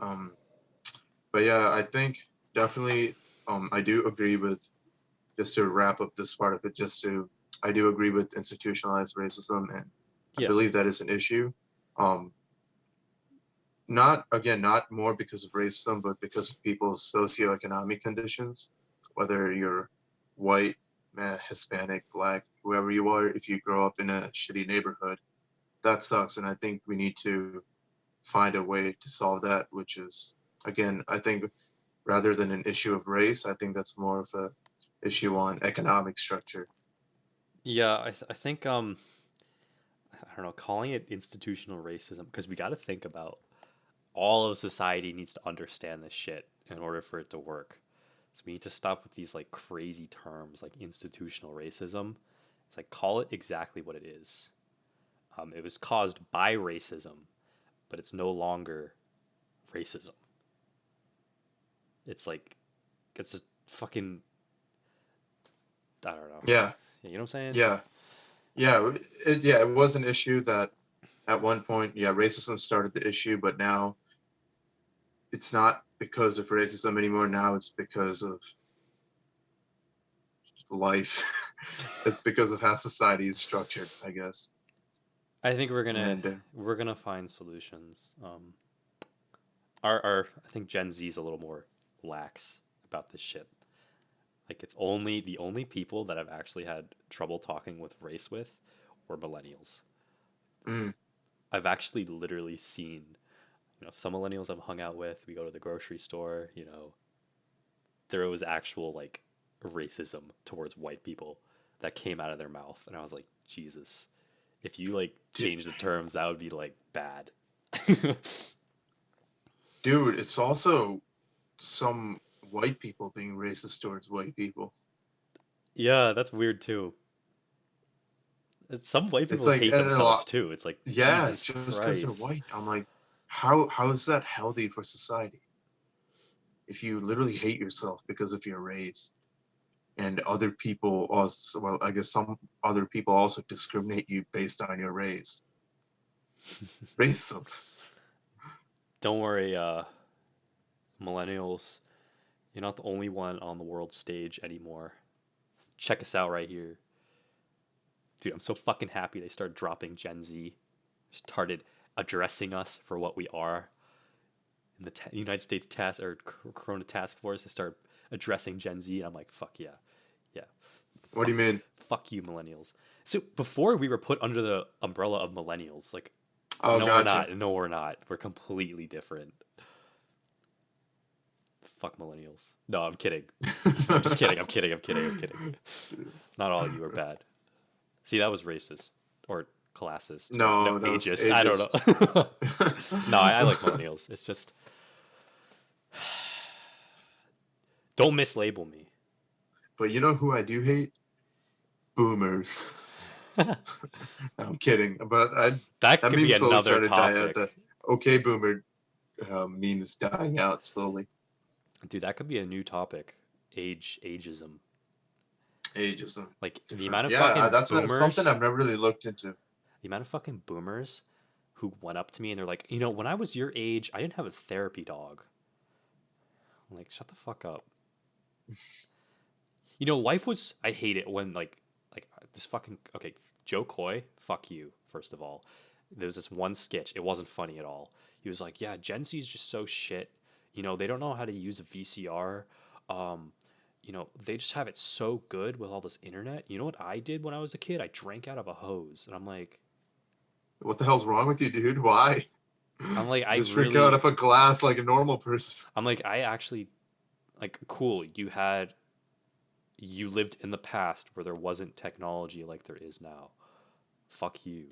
Um, but yeah, I think definitely I do agree with just to wrap up this part of it, I do agree with institutionalized racism, and I Yeah. believe that is an issue. Um, not again, not more because of racism, but because of people's socioeconomic conditions, whether you're white, Hispanic, black, whoever you are. If you grow up in a shitty neighborhood, that sucks, and I think we need to find a way to solve that, which is, again, I think rather than an issue of race, I think that's more of a issue on economic structure. Yeah, I think I don't know, calling it institutional racism because we got to think about all of society needs to understand this shit in order for it to work. So we need to stop with these like crazy terms like institutional racism. It's like call it exactly what it is. It was caused by racism, but it's no longer racism. It's like it's just fucking I don't know. Yeah, You know what I'm saying? yeah, yeah. It was an issue that at one point, yeah, racism started the issue, but now it's not because of racism anymore. Now it's because of life. It's because of how society is structured, I guess. I think And we're gonna find solutions. Our I think Gen Z is a little more lax about this shit. Like it's only the only people that I've actually had trouble talking with race with were millennials. mm, I've actually literally seen, some millennials I've hung out with, we go to the grocery store, there was actual like racism towards white people that came out of their mouth and I was like, Jesus. If you like dude, change the terms, that would be like bad. dude, it's also some white people being racist towards white people. Yeah, that's weird too. Some white It's people like hate and a themselves lot, too. It's like yeah, Jesus just because they're Christ. white. I'm like, how is that healthy for society? If you literally hate yourself because of your race, and other people also, well, I guess some other people also discriminate you based on your race. Racism. Don't worry, millennials. You're not the only one on the world stage anymore. Check us out right here. Dude, I'm so fucking happy they started dropping Gen Z. Started addressing us for what we are. In the United States task or Corona Task Force, they start addressing Gen Z. And I'm like, fuck yeah. Yeah. What do Fuck you mean? fuck you, millennials. So before we were put under the umbrella of millennials, like Oh, no we're gotcha. not. No we're not. We're completely different. Fuck millennials. No, I'm kidding. I'm just kidding. I'm kidding. I'm kidding. I'm kidding. Not all of you are bad. See, that was racist or classist or no No, that was ageist. I don't ageist. know. No, I like millennials. It's just don't mislabel me. But you know who I do hate? Boomers. I'm kidding, but That that could meme be slowly another started dying out. The topic. okay boomer meme is dying out slowly. Dude, that could be a new topic. Ageism. Ageism, Like the different. amount of Yeah, fucking that's something boomers, I've never really looked into. the amount of fucking boomers who went up to me and they're like, when I was your age, I didn't have a therapy dog. I'm like, shut the fuck up. Life was. I hate it when like this fucking okay. Joe Coy, fuck you. First of all, there was this one sketch. It wasn't funny at all. He was like, yeah, Gen Z is just so shit. They don't know how to use a VCR. Um, they just have it so good with all this internet. You know what I did when I was a kid? I drank out of a hose, and What the hell's wrong with you, dude? Why? I'm like, I Just drink out really, of a glass like a normal person. I'm like, I actually like cool. You lived in the past where there wasn't technology like there is now. Fuck you.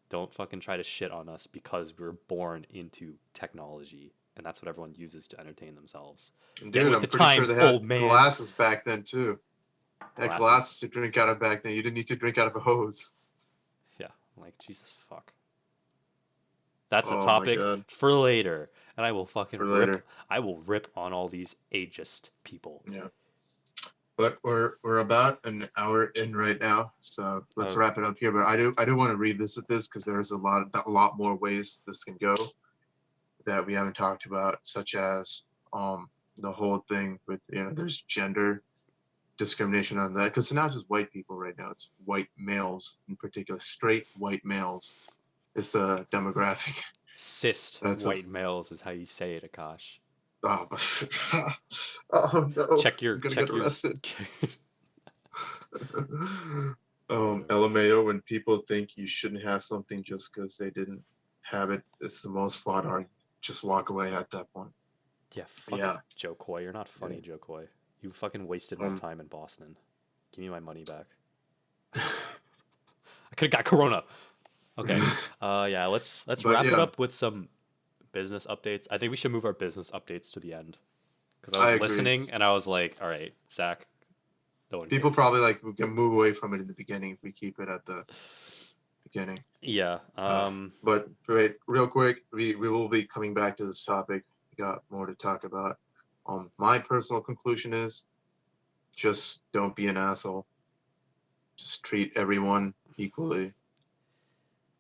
Don't fucking try to shit on us because we were born into technology and that's what everyone uses to entertain themselves. And Get dude, with I'm the pretty sure times, they had old man. glasses back then too. They had Glasses. glasses to drink out of back then. You didn't need to drink out of a hose. Yeah, I'm like Jesus fuck. That's a Oh my topic god. for later. And I will For fucking rip later. I will rip on all these ageist people. Yeah. But we're about an hour in right now, so let's Oh, wrap it up here. But I do want to revisit this because there's a lot more ways this can go that we haven't talked about, such as the whole thing with there's gender. discrimination on that because it's not just white people right now. It's white males in particular, straight white males. It's the demographic. Cis That's a white males is how you say it, Akash. oh, oh no, I'm gonna Check get your arrested. LMAO, when people think you shouldn't have something just because they didn't have it, it's the most fought argument. Just walk away at that point. Yeah, fuck it, Yeah. Joe Coy. You're not Yeah. funny, Joe Coy. You fucking wasted my Um. time in Boston. Give me my money back. I could have got Corona. Okay. Yeah. Let's But wrap it yeah, up with some business updates. I think we should move our business updates to the end because I I was agree. listening and I was like, all right, Zach, no one People cares. probably like we can move away from it in the beginning if we keep it at the beginning. Yeah. But wait, real quick, we will be coming back to this topic. We got more to talk about. My personal conclusion is just don't be an asshole. Just treat everyone equally,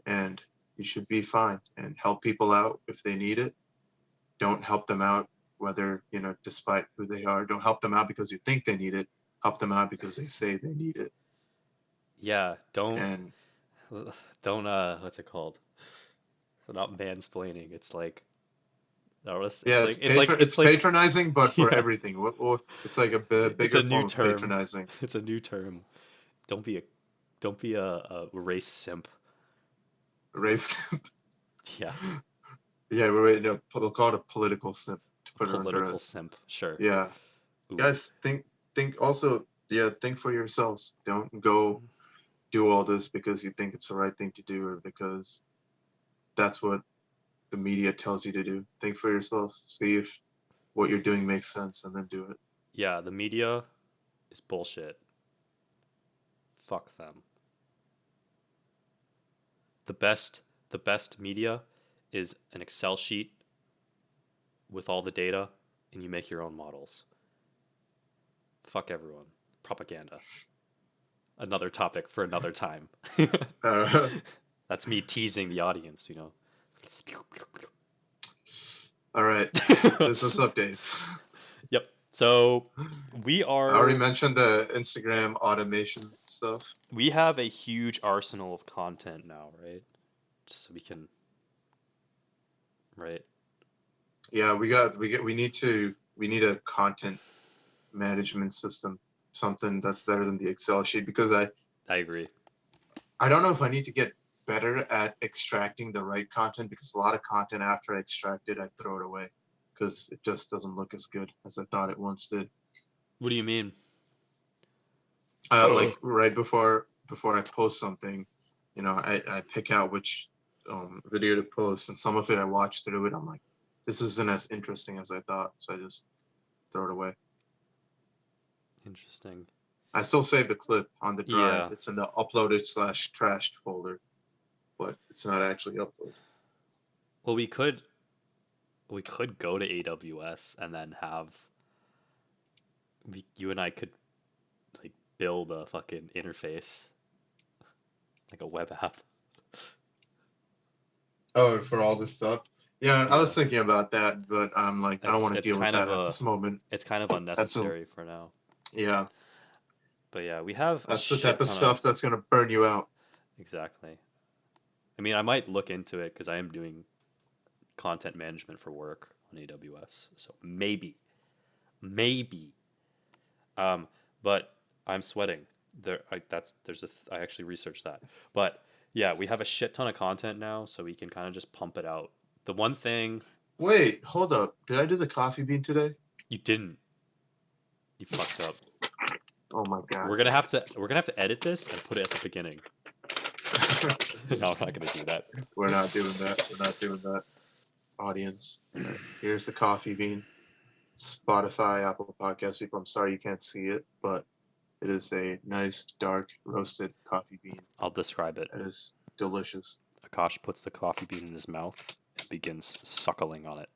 and you should be fine. And help people out if they need it. Don't help them out whether despite who they are. Don't help them out because you think they need it. Help them out because they say they need it. Yeah. And Don't. What's it called? Not mansplaining. It's like. No, yeah, it's it's like patronizing, but for yeah. everything. What it's like a It's bigger a new form of term. patronizing. It's a new term. Don't be a a race simp. Race. Yeah, Yeah, we're waiting. We'll call it a political simp to put it under political it. simp. Sure. Yeah, Ooh. guys, think also. Yeah, think for yourselves. Don't go do all this because you think it's the right thing to do or because that's what the media tells you to do. Think for yourself. See if what you're doing makes sense, and then do it. Yeah, the media is bullshit. Fuck them. The best the best media is an Excel sheet with all the data and you make your own models. Fuck everyone. Propaganda. Another topic for another time. Uh, That's me teasing the audience, you know. all right, business updates. Yep. So we I already are mentioned the Instagram automation stuff. we have a huge arsenal of content now, right? Just so we can, right? Yeah, we need a content management system, something that's better than the Excel sheet because I agree. I don't know if I need to get better at extracting the right content because a lot of content after I extract it, I throw it away because it just doesn't look as good as I thought it once did. What do you mean? Like right before I post something, I pick out which video to post, and some of it I watch through it. I'm like, this isn't as interesting as I thought, so I just throw it away. Interesting. I still save the clip on the drive. Yeah. It's in the uploaded/trashed folder, but it's not actually uploaded. Well, we could go to AWS and then have you and I could like build a fucking interface, like a web app. Oh, for all this stuff. Yeah, I Yeah. was thinking about that, but I'm like, I don't want to It's deal with kind of that at a this moment. it's kind of That's a unnecessary for now. yeah, But yeah, we have a that's the type shit of ton of stuff that's gonna burn you out. exactly. I mean, I might look into it because I am doing content management for work on AWS. So maybe. Um, but I'm sweating. I actually researched that. But yeah, we have a shit ton of content now, so we can kind of just pump it out. The one thing Wait, hold up. Did I do the coffee bean today? you didn't, you fucked up. Oh my god. We're gonna have to edit this and put it at the beginning. No, I'm not gonna do that. We're not doing that. We're not doing that. Audience. All right. Here's the coffee bean. Spotify, Apple Podcast people. I'm sorry you can't see it, but it is a nice dark roasted coffee bean. I'll describe it. That is delicious. Akash puts the coffee bean in his mouth and begins suckling on it.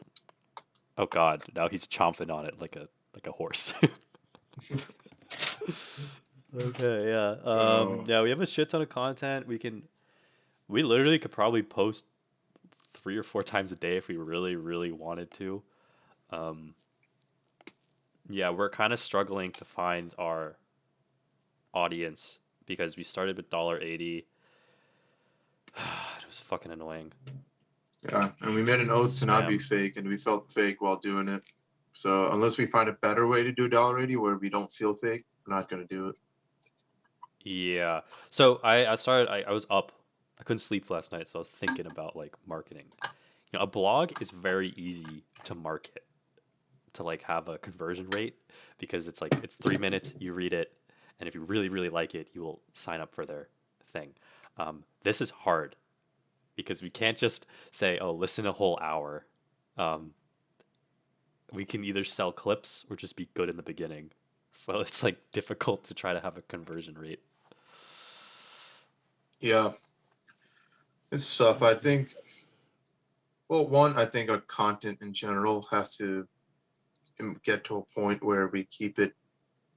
Oh god, now he's chomping on it like a horse. Okay, yeah. Oh, Yeah, we have a shit ton of content. We literally could probably post 3 or 4 times a day if we really, really wanted to. Um, yeah, we're kind of struggling to find our audience because we started with $1.80. It was fucking annoying. Yeah, and we made an oath to not be Spam. fake, and we felt fake while doing it. So unless we find a better way to do $1.80 where we don't feel fake, we're not gonna do it. Yeah. So I started I was up. I couldn't sleep last night, so I was thinking about like marketing. A blog is very easy to market to like have a conversion rate because it's like it's 3 minutes, you read it, and if you really really like it, you will sign up for their thing. This is hard because we can't just say, "Oh, listen a whole hour." Um, we can either sell clips or just be good in the beginning. So it's like difficult to try to have a conversion rate. Yeah, it's tough. I think. Well, one, I think our content in general has to get to a point where we keep it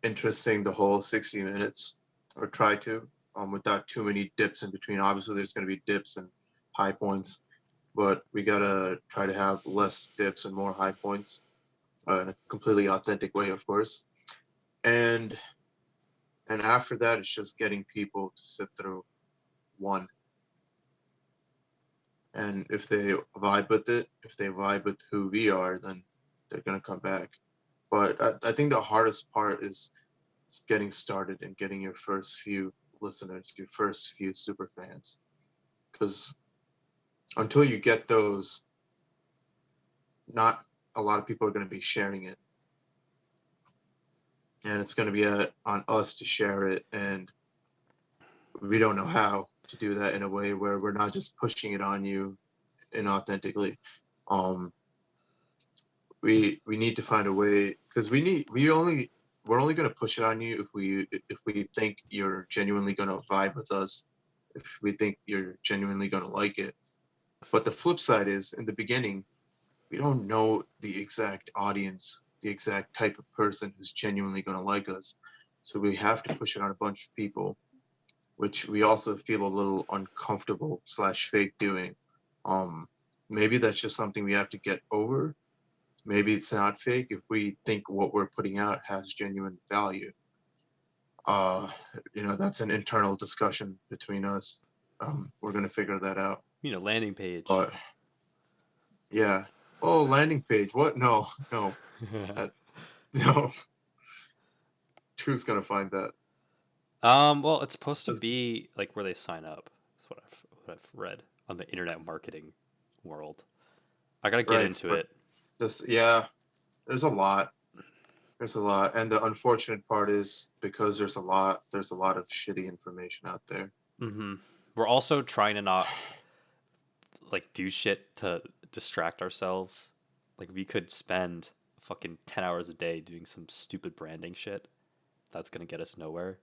interesting the whole 60 minutes, or try to, without too many dips in between. Obviously, there's going to be dips and high points, but we gotta try to have less dips and more high points, in a completely authentic way, of course. And and after that, it's just getting people to sit through one. And if they vibe with it, if they vibe with who we are, then they're gonna come back. But I think the hardest part is getting started and getting your first few listeners, your first few super fans. Because until you get those, not a lot of people are going to be sharing it. And it's going to be on us to share it. And we don't know how to do that in a way where we're not just pushing it on you inauthentically. Um, we need to find a way because we're only going to push it on you if we think you're genuinely going to vibe with us, if we think you're genuinely going to like it. But the flip side is, in the beginning, we don't know the exact audience, the exact type of person who's genuinely going to like us. So we have to push it on a bunch of people, which we also feel a little uncomfortable slash fake doing. Um, Maybe that's just something we have to get over. Maybe it's not fake if we think what we're putting out has genuine value. Uh, that's an internal discussion between us. We're gonna figure that out. Landing page. But yeah. Oh, landing page. What? No, no, uh, no. Who's gonna find that? Well, it's supposed to be like where they sign up. That's what I've read on the internet marketing world. I gotta get Right, into but it. yeah, there's a lot. There's a lot, and the unfortunate part is because there's a lot of shitty information out there. We're also trying to not like do shit to distract ourselves. Like we could spend fucking 10 hours a day doing some stupid branding shit that's gonna get us nowhere.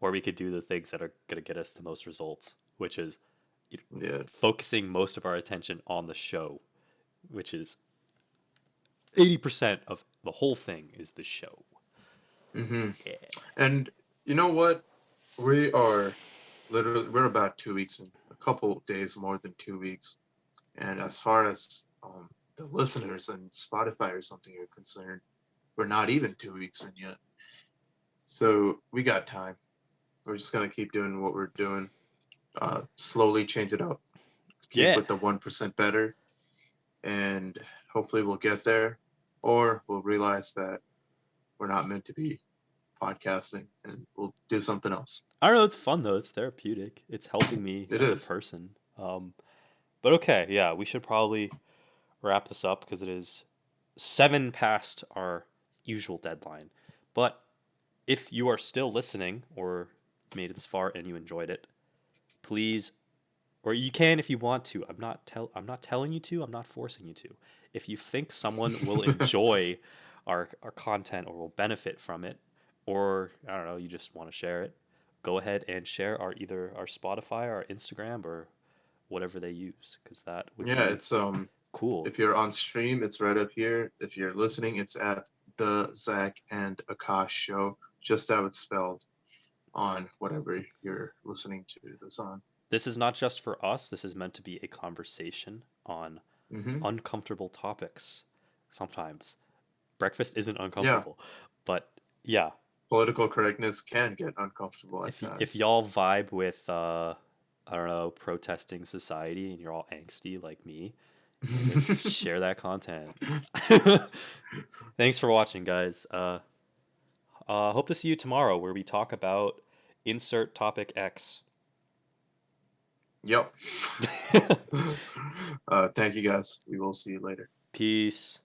Or we could do the things that are gonna get us the most results, which is you know, Yeah. focusing most of our attention on the show, which is 80% of the whole thing is the show. hmm Yeah. And you know what? We're about 2 weeks in, a couple days more than 2 weeks. And as far as the listeners and Spotify or something are concerned, we're not even 2 weeks in yet. So we got time. We're just gonna keep doing what we're doing. Slowly change it up. Keep Yeah. with the 1% better, and hopefully we'll get there, or we'll realize that we're not meant to be podcasting, and we'll do something else. I don't know, it's fun though. It's therapeutic. It's helping me It as a is. person. But okay, yeah, we should probably wrap this up because it is 7 past our usual deadline. But if you are still listening or made it this far and you enjoyed it, please, or you can if you want to. I'm not telling you to. I'm not forcing you to. If you think someone will enjoy our content or will benefit from it, or I don't know, you just want to share it, go ahead and share our either our Spotify or our Instagram or whatever they use, because that would Yeah, be it's cool. if you're on stream, it's right up here. If you're listening, it's at the Zach and Akash show, just how it's spelled on whatever you're listening to this on. This is not just for us. This is meant to be a conversation on hmm uncomfortable topics. Sometimes breakfast isn't Yeah, uncomfortable, but yeah, political correctness can get uncomfortable at If times. y'all vibe with I don't know, protesting society and you're all angsty like me, then share that content. Thanks for watching, guys. Hope to see you tomorrow where we talk about insert topic X. Yep. Thank you guys. We will see you later. Peace.